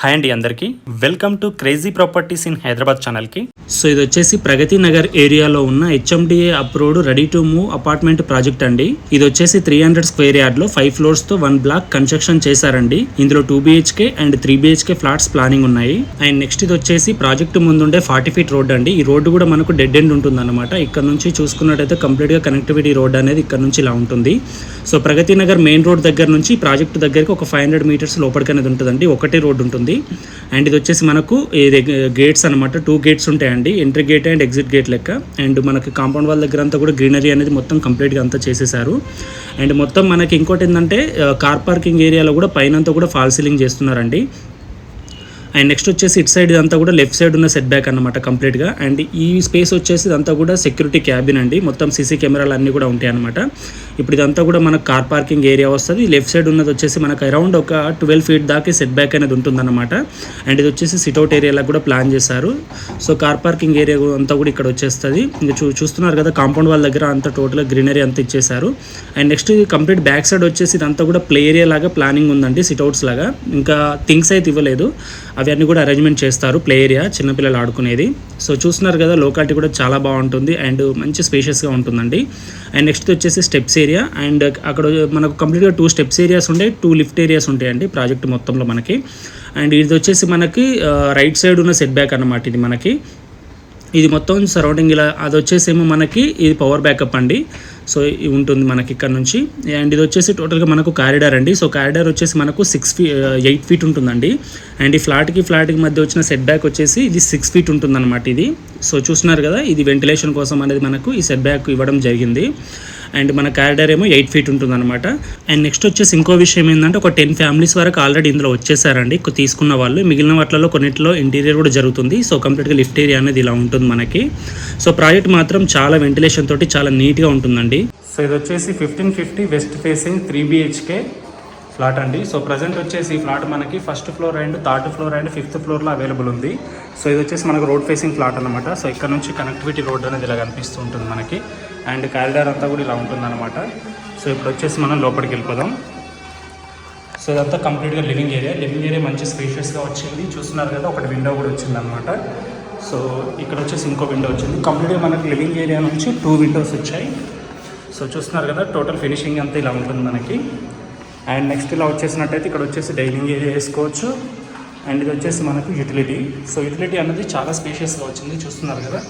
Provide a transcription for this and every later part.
Hi అండి అందరికీ welcome to crazy properties in Hyderabad ఛానల్కి. సో ఇది వచ్చేసి ప్రగతి నగర్ ఏరియాలో ఉన్న HMDA approved ready to move apartment project అండి. ఇది వచ్చేసి 300 స్క్వేర్ యార్డ్లో 5 ఫ్లోర్స్తో 1 బ్లాక్ కన్స్ట్రక్షన్ చేశారండి. ఇందులో 2 BHK and 3 BHK flats planning ఉన్నాయి. అండ్ నెక్స్ట్ ఇది వచ్చేసి ప్రాజెక్ట్ ముందుండే 40 ఫీట్ రోడ్ అండి. ఈ రోడ్డు కూడా మనకు డెడ్ ఎండ్ ఉంటుంది అనమాట. ఇక్కడ నుంచి చూసుకున్నట్టయితే కంప్లీట్గా కనెక్టివిటీ రోడ్ అనేది ఇక్కడ నుంచి ఇలా ఉంటుంది. So Pragathi Nagar main road దగ్గర నుంచి ప్రాజెక్ట్ దగ్గరికి ఒక 500 మీటర్స్ లోపలికి అనేది ఉంటుందండి. ఒకటే రోడ్ ఉంటుంది. అండ్ ఇది వచ్చేసి మనకు ఇది గేట్స్ అనమాట. 2 గేట్స్ ఉంటాయండి, entry gate and exit gate లెక్క. అండ్ మనకి కాంపౌండ్ వాల్ దగ్గర అంతా కూడా గ్రీనరీ అనేది మొత్తం కంప్లీట్గా అంతా చేసేసారు. అండ్ మొత్తం మనకి ఇంకోటి ఏంటంటే కార్ పార్కింగ్ ఏరియాలో కూడా పైన అంతా కూడా ఫాల్ సీలింగ్ చేస్తున్నారండి. అండ్ నెక్స్ట్ వచ్చేసి ఇటు సైడ్ ఇదంతా కూడా లెఫ్ట్ సైడ్ ఉన్న సెట్ బ్యాక్ అనమాట కంప్లీట్గా. అండ్ ఈ స్పేస్ వచ్చేసి ఇదంతా కూడా సెక్యూరిటీ క్యాబిన్ అండి. మొత్తం సీసీ కెమెరాలు అన్నీ కూడా ఉంటాయి అనమాట. ఇప్పుడు ఇదంతా కూడా మనకు కార్ పార్కింగ్ ఏరియా వస్తుంది. లెఫ్ట్ సైడ్ ఉన్నది వచ్చేసి మనకు అరౌండ్ ఒక 12 ఫీట్ దాకా సెట్ బ్యాక్ అనేది ఉంటుందన్నమాట. అండ్ ఇది వచ్చేసి సిట్అవుట్ ఏరియాలకు కూడా ప్లాన్ చేశారు. సో కార్ పార్కింగ్ ఏరియా అంతా కూడా ఇక్కడ వచ్చేస్తుంది. ఇంకా చూస్తున్నారు కదా కాంపౌండ్ వాళ్ళ దగ్గర అంతా టోటల్గా గ్రీనరీ అంతా ఇచ్చేసారు. And next complete back side వచ్చేసి ఇదంతా కూడా ప్లే ఏరియా లాగా ప్లానింగ్ ఉందండి, సిట్అవుట్స్ లాగా. ఇంకా థింగ్స్ అయితే ఇవ్వలేదు, అవన్నీ కూడా అరేంజ్మెంట్ చేస్తారు. ప్లే ఏరియా చిన్నపిల్లలు ఆడుకునేది. సో చూస్తున్నారు కదా లోకాలిటీ కూడా చాలా బాగుంటుంది అండ్ మంచి స్పేషియస్గా ఉంటుందండి. అండ్ నెక్స్ట్ వచ్చేసి స్టెప్స్ ఏరియా. అండ్ అక్కడ మనకు కంప్లీట్గా 2 స్టెప్స్ ఏరియాస్ ఉంటాయి, 2 లిఫ్ట్ ఏరియాస్ ఉంటాయండి ప్రాజెక్ట్ మొత్తంలో మనకి. అండ్ ఇది వచ్చేసి మనకి రైట్ సైడ్ ఉన్న సెట్ బ్యాక్ అన్నమాట. ఇది మనకి ఇది మొత్తం సరౌండింగ్ ఇలా అది వచ్చేసేమో మనకి ఇది పవర్ బ్యాకప్ అండి. సో ఇది ఉంటుంది మనకి ఇక్కడ నుంచి. అండ్ ఇది వచ్చేసి టోటల్గా మనకు కారిడార్ అండి. సో కారిడార్ వచ్చేసి మనకు 8 ఫీట్ ఉంటుందండి. అండ్ ఈ ఫ్లాట్కి మధ్య వచ్చిన సెట్ బ్యాక్ వచ్చేసి ఇది 6 ఫీట్ ఉంటుందన్నమాట ఇది. సో చూస్తున్నారు కదా ఇది వెంటిలేషన్ కోసం అనేది మనకు ఈ సెట్ బ్యాక్ ఇవ్వడం జరిగింది. అండ్ మన కారిడార్ ఏమో 8 ఫీట్ ఉంటుందన్నమాట. అండ్ నెక్స్ట్ వచ్చేసి ఇంకో విషయం ఏంటంటే ఒక 10 ఫ్యామిలీస్ వరకు ఆల్రెడీ ఇందులో వచ్చేసారండి తీసుకున్న వాళ్ళు. మిగిలిన వాటిలో కొన్నిట్లో ఇంటీరియర్ కూడా జరుగుతుంది. సో కంప్లీట్గా లిఫ్ట్ ఏరియా అనేది ఇలా ఉంటుంది మనకి. సో ప్రాజెక్ట్ మాత్రం చాలా వెంటిలేషన్ తోటి చాలా నీట్గా ఉంటుందండి. సో ఇది వచ్చేసి 1550 వెస్ట్ ఫేసింగ్ 3 BHK ఫ్లాట్ అండి. సో ప్రజెంట్ వచ్చేసి ఈ ఫ్లాట్ మనకి 1st floor and 3rd floor and 5th ఫ్లోర్లో అవైలబుల్ ఉంది. సో ఇది వచ్చేసి మనకు రోడ్ ఫేసింగ్ ఫ్లాట్ అనమాట. సో ఇక్కడ నుంచి కనెక్టివిటీ రోడ్ అనేది ఇలా కనిపిస్తూ ఉంటుంది మనకి. అండ్ కారిడార్ అంతా కూడా ఇలా ఉంటుందన్నమాట. సో ఇప్పుడు వచ్చేసి మనం లోపలికి వెళ్ళిపోదాం. సో ఇదంతా కంప్లీట్గా లివింగ్ ఏరియా మంచి స్పేషియస్గా వచ్చింది. చూస్తున్నారు కదా ఒకటి విండో కూడా వచ్చింది అనమాట. సో ఇక్కడ వచ్చేసి ఇంకో విండో వచ్చింది. కంప్లీట్గా మనకి లివింగ్ ఏరియా నుంచి 2 విండోస్ వచ్చాయి. సో చూస్తున్నారు కదా టోటల్ ఫినిషింగ్ అంతా ఇలా ఉంటుంది మనకి. అండ్ నెక్స్ట్ ఇలా వచ్చేసినట్టయితే ఇక్కడ వచ్చేసి డైనింగ్ ఏరియా వేసుకోవచ్చు. అండ్ ఇది వచ్చేసి మనకు యూటిలిటీ. సో యూటిలిటీ అనేది చాలా స్పేషియస్గా వచ్చింది చూస్తున్నారు కదా.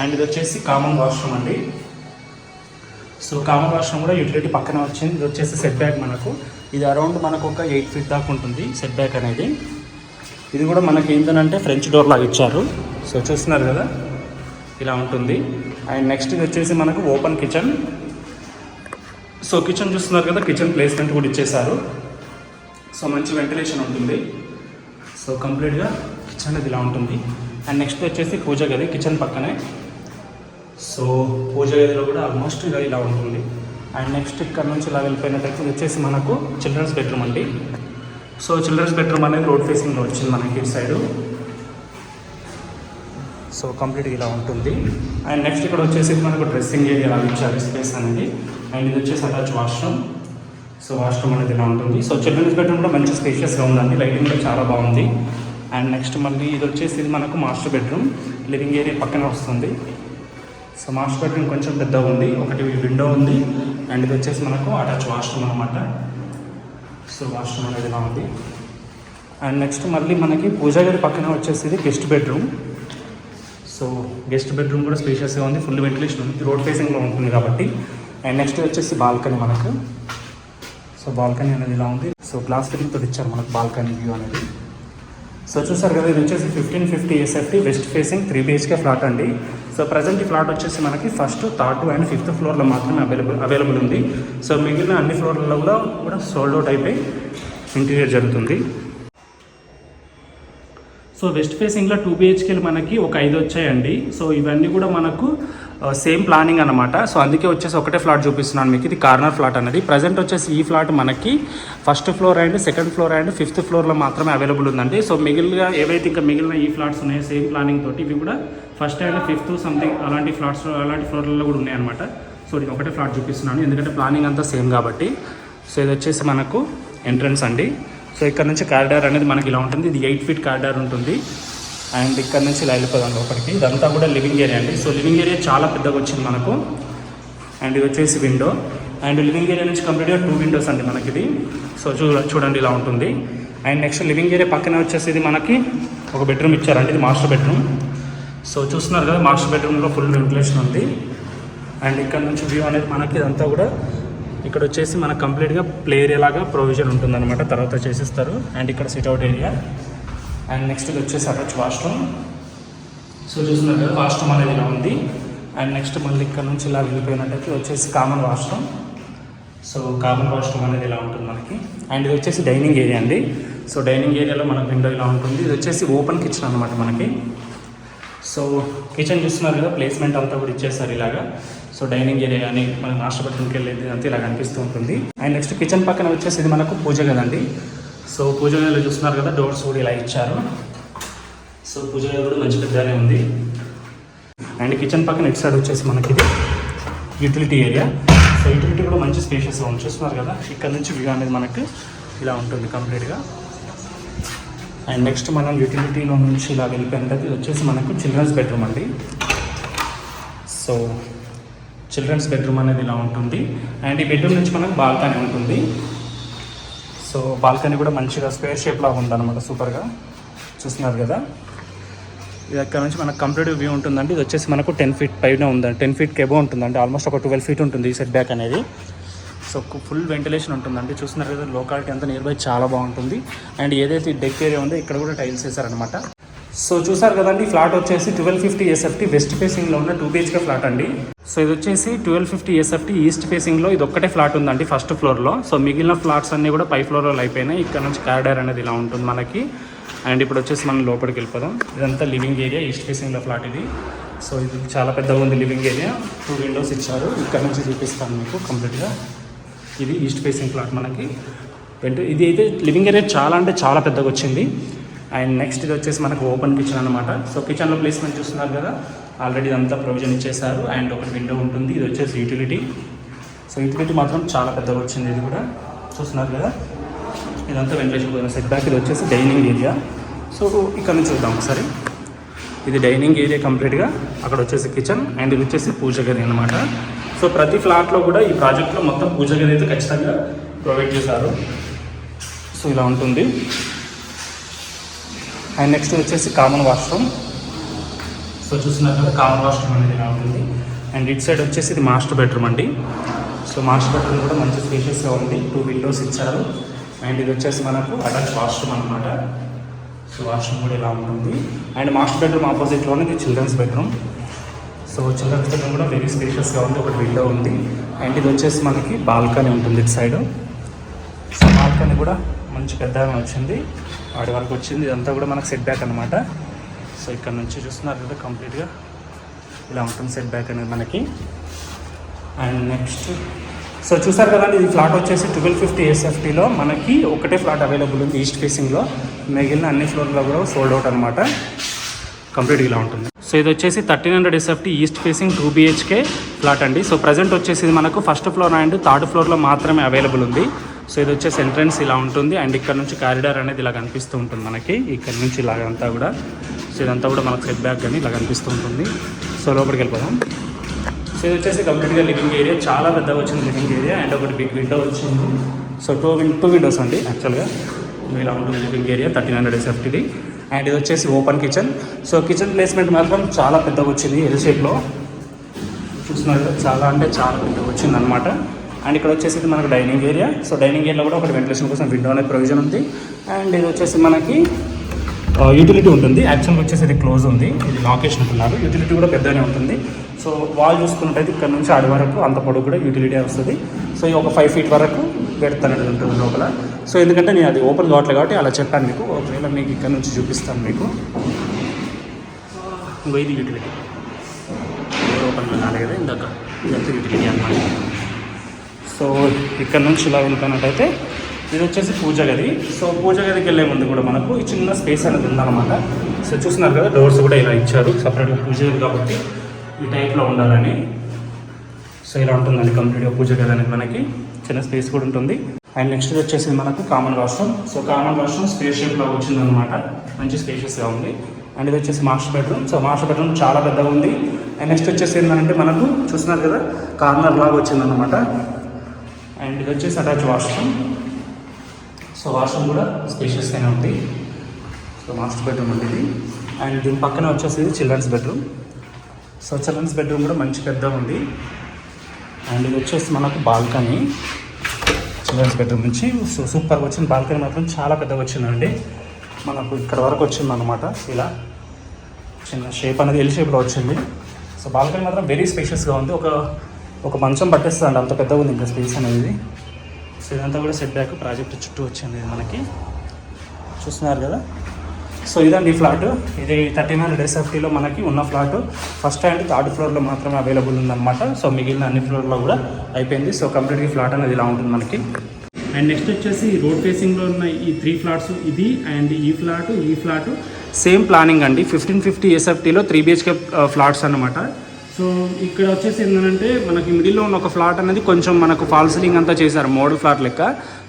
అండ్ ఇది వచ్చేసి కామన్ వాష్రూమ్ అండి. సో కామన్ వాష్రూమ్ కూడా యూటిలిటీ పక్కన వచ్చింది. ఇది వచ్చేసి సెట్ బ్యాక్ మనకు ఇది అరౌండ్ మనకు ఒక 8 ఫీట్ దాకా ఉంటుంది సెట్ బ్యాక్ అనేది. ఇది కూడా మనకి ఏంటంటే ఫ్రెంచ్ డోర్ లాగా ఇచ్చారు. సో చూస్తున్నారు కదా ఇలా ఉంటుంది. అండ్ నెక్స్ట్ ఇది వచ్చేసి మనకు ఓపెన్ కిచెన్. సో కిచెన్ చూస్తున్నారు కదా కిచెన్ ప్లేస్మెంట్ కూడా ఇచ్చేసారు. సో మంచి వెంటిలేషన్ ఉంటుంది. సో కంప్లీట్గా కిచెన్ అనేది ఇలా ఉంటుంది. అండ్ నెక్స్ట్ వచ్చేసి పూజ గది కిచెన్ పక్కనే. సో పూజ గదిలో కూడా ఆల్మోస్ట్ ఇలా ఉంటుంది. అండ్ నెక్స్ట్ ఇక్కడ నుంచి ఇలా వెళ్ళిపోయినట్టయితే ఇది వచ్చేసి మనకు చిల్డ్రన్స్ బెడ్రూమ్ అండి. సో చిల్డ్రన్స్ బెడ్రూమ్ అనేది రోడ్ ఫేసింగ్లో వచ్చింది మనకి ఇటు సైడు. సో కంప్లీట్గా ఇలా ఉంటుంది. అండ్ నెక్స్ట్ ఇక్కడ వచ్చేసి మనకు డ్రెస్సింగ్ ఏరియా అలా ఇచ్చారు స్పేస్ అనేది. అండ్ ఇది వచ్చేసి అటాచ్ వాష్రూమ్. సో వాష్రూమ్ అనేది ఇలా ఉంటుంది. సో చిల్డ్రన్స్ బెడ్రూమ్ కూడా మంచి స్పేషియస్గా ఉందండి, లైటింగ్ కూడా చాలా బాగుంది. అండ్ నెక్స్ట్ మళ్ళీ ఇది వచ్చేసి ఇది మనకు మాస్టర్ బెడ్రూమ్ లివింగ్ ఏరియా పక్కనే వస్తుంది. సో మాస్టర్ బెడ్రూమ్ కొంచెం పెద్దగా ఉంది, ఒకటి విండో ఉంది. అండ్ ఇది వచ్చేసి మనకు అటాచ్ వాష్రూమ్ అనమాట. సో వాష్రూమ్ అనేది ఇలా ఉంది. అండ్ నెక్స్ట్ మళ్ళీ మనకి పూజా గది పక్కన వచ్చేసి ఇది guest bedroom. So guest bedroom కూడా స్పేషియస్గా ఉంది, ఫుల్ వెంటిలేషన్ ఉంది, రోడ్ ఫేసింగ్లో ఉంటుంది కాబట్టి. అండ్ నెక్స్ట్ వచ్చేసి బాల్కనీ మనకు. సో బాల్కనీ అనేది ఇలా ఉంది. సో గ్లాస్ ఫిట్టింగ్తో ఇచ్చారు మనకు బాల్కనీ వ్యూ అనేది. సో చూసారు కదా ఇది వచ్చేసి 1550 SFT west facing 3 BHK flat అండి. సో ప్రజెంట్ ఈ ఫ్లాట్ వచ్చేసి మనకి 1st, 3rd అండ్ 5th ఫ్లోర్లో మాత్రమే అవైలబుల్ ఉంది. సో మిగిలిన అన్ని ఫ్లోర్లలో కూడా సోల్డ్ అవుట్ అయిపోయి ఇంటీరియర్ జరుగుతుంది. సో వెస్ట్ ఫేసింగ్లో 2 BHKలు మనకి ఒక 5 వచ్చాయండి. సో ఇవన్నీ కూడా మనకు సేమ్ ప్లానింగ్ అనమాట. సో అందుకే వచ్చేసి ఒకటే ఫ్లాట్ చూపిస్తున్నాను మీకు. ఇది కార్నర్ ఫ్లాట్ అనేది. ప్రజెంట్ వచ్చేసి ఈ ఫ్లాట్ మనకి 1st floor and 2nd floor and 5th ఫ్లోర్లో మాత్రమే అవైలబుల్ ఉందండి. సో మిగిలిన ఏవైతే ఇంకా మిగిలిన ఈ ఫ్లాట్స్ ఉన్నాయో సేమ్ ప్లానింగ్ తోటి ఇవి కూడా 1st అండ్ 5th సంథింగ్ అలాంటి ఫ్లోర్లలో కూడా ఉన్నాయన్నమాట. సో ఇది ఒకటే ఫ్లాట్ చూపిస్తున్నాను ఎందుకంటే ప్లానింగ్ అంతా సేమ్ కాబట్టి. సో ఇది వచ్చేసి మనకు ఎంట్రన్స్ అండి. సో ఇక్కడ నుంచి కారిడార్ అనేది మనకి ఇలా ఉంటుంది. ఇది 8 feet కారిడార్ ఉంటుంది. అండ్ ఇక్కడ నుంచి ఇలా వెళ్ళిపోదాం లోపలికి. ఇదంతా కూడా లివింగ్ ఏరియా అండి. సో లివింగ్ ఏరియా చాలా పెద్దగా వచ్చింది మనకు. అండ్ ఇది వచ్చేసి విండో. అండ్ లివింగ్ ఏరియా నుంచి కంప్లీట్గా 2 windows అండి మనకి ఇది. సో చూడండి ఇలా ఉంటుంది. అండ్ నెక్స్ట్ లివింగ్ ఏరియా పక్కనే వచ్చేసి ఇది మనకి ఒక బెడ్రూమ్ ఇచ్చారండి. ఇది మాస్టర్ బెడ్రూమ్. సో చూస్తున్నారు కదా, మాస్టర్ బెడ్రూమ్లో ఫుల్ వెంటిలేషన్ ఉంది. అండ్ ఇక్కడ నుంచి వ్యూ అనేది మనకి ఇదంతా కూడా ఇక్కడ వచ్చేసి మనకు కంప్లీట్గా ప్లే ఏరియా లాగా ప్రొవిజన్ ఉంటుందన్నమాట. తర్వాత చేసిస్తారు. అండ్ ఇక్కడ సిట్అవుట్ ఏరియా. అండ్ నెక్స్ట్ ఇది వచ్చేసి అటాచ్ వాష్రూమ్. సో చూస్తున్నారు కదా, వాష్రూమ్ అనేది ఇలా ఉంది. అండ్ నెక్స్ట్ మళ్ళీ ఇక్కడ నుంచి ఇలా వెళ్ళిపోయినట్టయితే వచ్చేసి common washroom. So common washroom అనేది ఇలా ఉంటుంది మనకి. అండ్ ఇది వచ్చేసి డైనింగ్ ఏరియా అండి. సో డైనింగ్ ఏరియాలో మనకు విండో ఇలా ఉంటుంది. ఇది వచ్చేసి ఓపెన్ కిచెన్ అనమాట మనకి. సో కిచెన్ చూస్తున్నారు కదా, ప్లేస్మెంట్ అంతా కూడా ఇచ్చేస్తారు ఇలాగా. సో డైనింగ్ ఏరియా కానీ మనకి మాస్టర్ బెడ్రూమ్కి వెళ్ళేది అంతా ఇలా కనిపిస్తూ ఉంటుంది. అండ్ నెక్స్ట్ కిచెన్ పక్కన వచ్చేసి ఇది మనకు పూజ గదండి. సో పూజ గదిలో చూస్తున్నారు కదా, డోర్స్ కూడా ఇలా ఇచ్చారు. సో పూజ గది కూడా మంచి పెద్దగానే ఉంది. అండ్ కిచెన్ పక్కన ఇటు సైడ్ వచ్చేసి మనకి ఇది యూటిలిటీ ఏరియా. సో యూటిలిటీ కూడా మంచి స్పేషియస్గా ఉంది. చూస్తున్నారు కదా, ఇక్కడ నుంచి వ్యూ అనేది మనకు ఇలా ఉంటుంది కంప్లీట్గా. అండ్ నెక్స్ట్ మనం యూటిలిటీలో నుంచి ఇలా వెళ్ళిపోయినట్టు ఇది వచ్చేసి మనకు చిల్డ్రన్స్ బెడ్రూమ్ అండి. సో చిల్డ్రన్స్ బెడ్రూమ్ అనేది ఇలా ఉంటుంది. అండ్ ఈ బెడ్రూమ్ నుంచి మనకు బాల్కనీ ఉంటుంది. సో బాల్కనీ కూడా మంచిగా స్క్వేర్ షేప్లా ఉందన్నమాట, సూపర్గా. చూస్తున్నారు కదా, ఇది అక్కడ నుంచి మనకు కంప్లీట్ వ్యూ ఉంటుందండి. ఇది వచ్చేసి మనకు 10 feet పైన ఉందండి, 10 feet ఎబో ఉంటుందండి. ఆల్మోస్ట్ ఒక 12 feet ఉంటుంది ఈ సెట్ బ్యాక్ అనేది. సో ఫుల్ వెంటిలేషన్ ఉంటుందండి. చూస్తున్నారు కదా, లోకాలిటీ అంతా నియర్ బై చాలా బాగుంటుంది. అండ్ ఏదైతే డెక్ ఏరియా ఉందో ఇక్కడ కూడా టైల్స్ వేసారనమాట. సో చూసారు కదండి, ఫ్లాట్ వచ్చేసి 1250 SFT వెస్ట్ ఫేసింగ్లో ఉన్న 2 BHK ఫ్లాట్ అండి. సో ఇది వచ్చేసి 1250 SFT ఈస్ట్ ఫేసింగ్లో ఇది ఒక్కటే ఫ్లాట్ ఉందండి ఫస్ట్ ఫ్లోర్లో. సో మిగిలిన ఫ్లాట్స్ అన్నీ కూడా పై ఫ్లోర్లో అయిపోయినాయి. ఇక్కడ నుంచి కారిడార్ అనేది ఇలా ఉంటుంది మనకి. అండ్ ఇప్పుడు వచ్చేసి మనం లోపలికి వెళ్ళిపోదాం. ఇదంతా లివింగ్ ఏరియా, ఈస్ట్ ఫేసింగ్లో ఫ్లాట్ ఇది. సో ఇది చాలా పెద్దగా ఉంది లివింగ్ ఏరియా. 2 windows ఇచ్చారు. ఇక్కడ నుంచి చూపిస్తాను మీకు కంప్లీట్గా. ఇది ఈస్ట్ ఫేసింగ్ ఫ్లాట్ మనకి. ఇది అయితే లివింగ్ ఏరియా చాలా అంటే చాలా పెద్దగా వచ్చింది. అండ్ నెక్స్ట్ ఇది వచ్చేసి మనకు ఓపెన్ కిచెన్ అనమాట. సో కిచెన్లో ప్లేస్మెంట్ చూస్తున్నారు కదా, ఆల్రెడీ ఇదంతా ప్రొవిజన్ ఇచ్చేసారు. అండ్ ఒక విండో ఉంటుంది. ఇది వచ్చేసి యూటిలిటీ. సో యూటిలిటీ మాత్రం చాలా పెద్దగా వచ్చింది. ఇది కూడా చూస్తున్నారు కదా, ఇదంతా వెంటిలేషన్ పోయిన సెట్ బ్యాక్. ఇది వచ్చేసి డైనింగ్ ఏరియా. సో ఇక్కడ నుంచి చూద్దాం ఒకసారి. ఇది డైనింగ్ ఏరియా కంప్లీట్గా. అక్కడ వచ్చేసి కిచెన్. అండ్ ఇది వచ్చేసి పూజ గది అనమాట. సో ప్రతి ఫ్లాట్లో కూడా ఈ ప్రాజెక్ట్లో మొత్తం పూజ గది అయితే ఖచ్చితంగా ప్రొవైడ్ చేశారు. సో ఇలా ఉంటుంది. అండ్ నెక్స్ట్ వచ్చేసి కామన్ వాష్రూమ్. సో చూస్తున్నారు కదా, కామన్ వాష్రూమ్ అనేది ఇలా ఉంటుంది. అండ్ ఇటు సైడ్ వచ్చేసి ఇది మాస్టర్ బెడ్రూమ్ అండి. సో మాస్టర్ బెడ్రూమ్ కూడా మంచి స్పేషియస్గా ఉంది. 2 windows ఇచ్చారు. అండ్ ఇది వచ్చేసి మనకు అటాచ్ వాష్రూమ్ అనమాట. సో వాష్రూమ్ కూడా ఇలా ఉంటుంది. అండ్ మాస్టర్ బెడ్రూమ్ ఆపోజిట్లోనే ఇది children's bedroom. So children's bedroom కూడా వెరీ స్పేషియస్గా ఉంది. ఒక విండో ఉంది. అండ్ ఇది వచ్చేసి మనకి బాల్కనీ ఉంటుంది ఇటు సైడ్. సో బాల్కనీ కూడా మంచి పెద్దగా వచ్చింది, వాడి వరకు వచ్చింది. ఇదంతా కూడా మనకు సెట్ బ్యాక్ అనమాట. సో ఇక్కడ నుంచి చూస్తున్నారు కదా, కంప్లీట్గా ఇలా ఉంటుంది సెట్ బ్యాక్ అనేది మనకి. అండ్ నెక్స్ట్ సో చూసారు కదండి, ఈ ఫ్లాట్ వచ్చేసి 1250 SFTలో మనకి ఒకటే ఫ్లాట్ అవైలబుల్ ఉంది ఈస్ట్ ఫేసింగ్లో. మిగిలిన అన్ని ఫ్లోర్లో కూడా సోల్డ్ అవుట్ అనమాట. కంప్లీట్గా ఇలా ఉంటుంది. సో ఇది వచ్చేసి 1300 SFT east facing 2 BHK flat అండి. సో ప్రజెంట్ వచ్చేసి ఇది మనకు ఫస్ట్ ఫ్లోర్ అండ్ థర్డ్ ఫ్లోర్లో మాత్రమే అవైలబుల్ ఉంది. సో ఇది వచ్చేసి ఎంట్రన్స్ ఇలా ఉంటుంది. అండ్ ఇక్కడ నుంచి కారిడార్ అనేది ఇలా కనిపిస్తూ ఉంటుంది మనకి. ఇక్కడ నుంచి ఇలాగంతా కూడా. సో ఇదంతా కూడా మనకు సెట్ బ్యాక్ కానీ ఇలా కనిపిస్తూ ఉంటుంది. సో లోపలికి వెళ్ళిపోదాం. సో ఇది వచ్చేసి కంప్లీట్గా లివింగ్ ఏరియా. చాలా పెద్దగా వచ్చింది లివింగ్ ఏరియా. అండ్ ఒకటి బిగ్ విండో వచ్చింది. సో 2 windows అండి యాక్చువల్గా. ఇలా ఉంటుంది లివింగ్ ఏరియా 1300 SFTది. అండ్ ఇది వచ్చేసి open kitchen. So kitchen placement మాత్రం చాలా పెద్దగా వచ్చింది ఎల్ షేప్లో. చూస్తున్నారు చాలా అంటే చాలా పెద్దగా వచ్చింది అనమాట. అండ్ ఇక్కడ వచ్చేసి మనకు డైనింగ్ ఏరియా. సో డైనింగ్ ఏరియాలో కూడా ఒకటి వెంటిలేషన్ కోసం విండో అనేది ప్రొవిజన్ ఉంది. అండ్ ఇది వచ్చేసి మనకి యూటిలిటీ ఉంటుంది. యాక్చువల్గా వచ్చేసి ఇది క్లోజ్ ఉంది, ఇది లాకేషన్ ఉంటున్నారు. యూటిలిటీ కూడా పెద్దగానే ఉంటుంది. సో వాల్ చూసుకున్నట్టయితే ఇక్కడ నుంచి ఆడి వరకు అంత పొడుగు కూడా యూటిలిటీ వస్తుంది. సో ఈ ఒక 5 feet వరకు పెడతానది ఉంటుంది లోపల. సో ఎందుకంటే నేను అది ఓపెన్ కావట్లేదు కాబట్టి అలా చెప్పాను మీకు. ఒకవేళ మీకు ఇక్కడ నుంచి చూపిస్తాను మీకు. ఇంకో ఇది యూటిలిటీ ఓపెన్లో కాలేదు కదా ఇందాక, ఇదంతా యూటిలిటీ అన్నమాట. సో ఇక్కడ నుంచి ఇలా వెళ్ళిపోయినట్టయితే ఇది వచ్చేసి పూజ గది. సో పూజ గదికి వెళ్ళే ముందు కూడా మనకు ఈ చిన్న స్పేస్ అనేది ఉందన్నమాట. సో చూస్తున్నారు కదా, డోర్స్ కూడా ఇలా ఇచ్చారు సపరేట్గా పూజ గది కాబట్టి ఈ టైప్లో ఉండాలని. సో ఇలా ఉంటుందండి కంప్లీట్గా పూజ గది అనేది. మనకి చిన్న స్పేస్ కూడా ఉంటుంది. అండ్ నెక్స్ట్ వచ్చేసి మనకు common washroom. So common washroom space షేప్లో వచ్చిందనమాట, మంచి స్పేషియస్గా ఉంది. అండ్ ఇది వచ్చేసి master bedroom. So master bedroom చాలా పెద్దగా ఉంది. అండ్ నెక్స్ట్ వచ్చేసి ఏంటంటే మనకు చూస్తున్నారు కదా కార్నర్ లాగా వచ్చిందనమాట. అండ్ ఇది వచ్చేసి అటాచ్ వాష్రూమ్. సో వాష్రూమ్ కూడా స్పేషియస్గానే ఉంది. సో మాస్టర్ బెడ్రూమ్ ఉంది ఇది. అండ్ దీని పక్కన వచ్చేసి ఇది children's bedroom. So children's bedroom కూడా మంచి పెద్ద ఉంది. అండ్ ఇది వచ్చేసి మనకు బాల్కనీ చిల్డ్రన్స్ బెడ్రూమ్ నుంచి. సో సూపర్గా వచ్చింది. బాల్కనీ మాత్రం చాలా పెద్దగా వచ్చిందండి, మనకు ఇక్కడ వరకు వచ్చిందనమాట. ఇలా చిన్న షేప్ అనేది ఎల్ షేప్లో వచ్చింది. సో బాల్కనీ మాత్రం వెరీ స్పేషియస్గా ఉంది. ఒక మంచం పట్టేస్తుంది అంత పెద్దగా ఉంది ఇంకా స్పేస్ అనేది. సో ఇదంతా కూడా సెట్ బ్యాక్ ప్రాజెక్ట్ చుట్టూ వచ్చింది మనకి, చూస్తున్నారు కదా. సో ఇదండి ఈ ఫ్లాట్. ఇది 1300 SFTలో మనకి ఉన్న ఫ్లాట్. ఫస్ట్ అండ్ థర్డ్ ఫ్లోర్లో మాత్రమే అవైలబుల్ ఉందన్నమాట. సో మిగిలిన అన్ని ఫ్లోర్లో కూడా అయిపోయింది. సో కంప్లీట్గా ఫ్లాట్ అనేది ఇలా ఉంటుంది మనకి. అండ్ నెక్స్ట్ వచ్చేసి రోడ్ ఫేసింగ్లో ఉన్న ఈ 3 ఫ్లాట్స్, ఇది అండ్ ఈ ఫ్లాట్ సేమ్ ప్లానింగ్ అండి. 1550 SFTలో 3 BHK ఫ్లాట్స్ అన్నమాట. సో ఇక్కడ వచ్చేసి ఏంటంటే మనకి మిడిల్లో ఉన్న ఒక ఫ్లాట్ అనేది కొంచెం మనకు ఫాల్ సీలింగ్ అంతా చేశారు, మోడల్ ఫ్లాట్ లెక్క.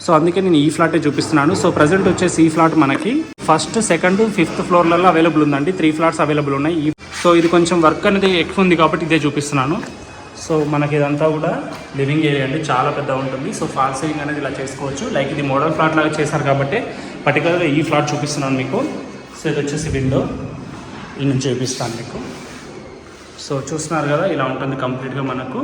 సో అందుకే నేను ఈ ఫ్లాటే చూపిస్తున్నాను. సో ప్రజెంట్ వచ్చేసి ఈ ఫ్లాట్ మనకి ఫస్ట్, సెకండ్, 5th ఫ్లోర్లలో అవైలబుల్ ఉందండి. 3 ఫ్లాట్స్ అవైలబుల్ ఉన్నాయి. సో ఇది కొంచెం వర్క్ అనేది ఎక్కువ ఉంది కాబట్టి ఇదే చూపిస్తున్నాను. సో మనకి ఇదంతా కూడా లివింగ్ ఏరియా అండి, చాలా పెద్ద ఉంటుంది. సో ఫాల్ సీలింగ్ అనేది ఇలా చేసుకోవచ్చు. లైక్ ఇది మోడల్ ఫ్లాట్ లాగా చేశారు కాబట్టి పర్టికులర్గా ఈ ఫ్లాట్ చూపిస్తున్నాను మీకు. సో ఇది వచ్చేసి విండో, ఈ నుంచి చూపిస్తాను మీకు. సో చూస్తున్నారు కదా ఇలా ఉంటుంది కంప్లీట్గా మనకు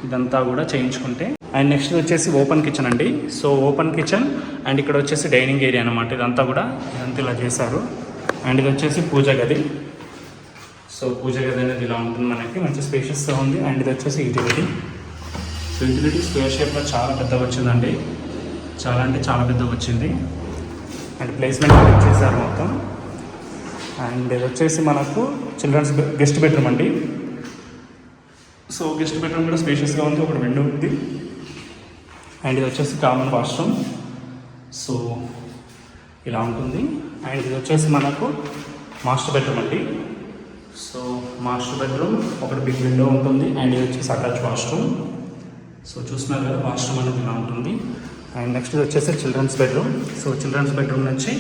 ఇదంతా కూడా చేయించుకుంటే. అండ్ నెక్స్ట్ వచ్చేసి ఓపెన్ కిచెన్ అండి. సో ఓపెన్ కిచెన్ అండ్ ఇక్కడ వచ్చేసి డైనింగ్ ఏరియా అనమాట. ఇదంతా ఇలా చేశారు. అండ్ ఇది వచ్చేసి పూజ గది. సో పూజ గది అనేది ఇలా ఉంటుంది మనకి, మంచి స్పేషియస్గా ఉంది. అండ్ ఇది వచ్చేసి యూటిలిటీ. సో యూటిలిటీ స్క్వేర్ షేప్లో చాలా పెద్దగా వచ్చిందండి, చాలా అంటే చాలా పెద్దగా వచ్చింది. అండ్ ప్లేస్మెంట్ చేశారు మొత్తం. అండ్ ఇది వచ్చేసి మనకు చిల్డ్రన్స్ గెస్ట్ బెడ్రూమ్ అండి. సో గెస్ట్ బెడ్రూమ్ కూడా స్పేషియస్గా ఉంది, ఒక విండో ఉంది. అండ్ ఇది వచ్చేసి కామన్ వాష్రూమ్. సో ఇలా ఉంటుంది. అండ్ ఇది వచ్చేసి మనకు మాస్టర్ బెడ్రూమ్ అండి. సో మాస్టర్ బెడ్రూమ్ ఒకటి బిగ్ విండో ఉంటుంది. అండ్ ఇది వచ్చేసి అటాచ్ వాష్రూమ్. సో చూస్తున్నారు కదా వాష్రూమ్ అనేది ఇలా ఉంటుంది. అండ్ నెక్స్ట్ ఇది వచ్చేసి children's bedroom. So children's bedroom నుంచి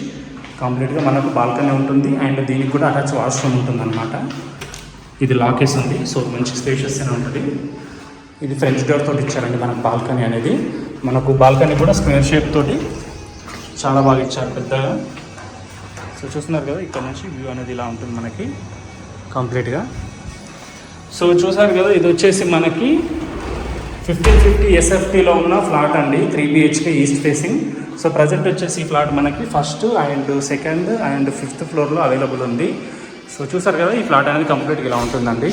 కంప్లీట్గా మనకు బాల్కనీ ఉంటుంది. అండ్ దీనికి కూడా అటాచ్ వాష్రూమ్ ఉంటుంది అనమాట. ఇది లాకేస్ ఉంది. సో మంచి స్పేషియస్ అని ఉంటుంది. ఇది ఫ్రెంచ్ డోర్ తోటి ఇచ్చారండి మనకు బాల్కనీ అనేది. మనకు బాల్కనీ కూడా స్క్వేర్ షేప్ తోటి చాలా బాగా ఇచ్చారు పెద్దగా. సో చూస్తున్నారు కదా ఇక్కడ నుంచి వ్యూ అనేది ఇలా ఉంటుంది మనకి కంప్లీట్గా. సో చూసారు కదా ఇది వచ్చేసి మనకి 1550 SFTలో ఉన్న ఫ్లాట్ అండి, 3 BHK east facing. So present వచ్చేసి ఈ ఫ్లాట్ మనకి first and second and 5th ఫ్లోర్లో అవైలబుల్ ఉంది. సో చూసారు కదా ఈ ఫ్లాట్ అనేది కంప్లీట్గా ఇలా ఉంటుందండి.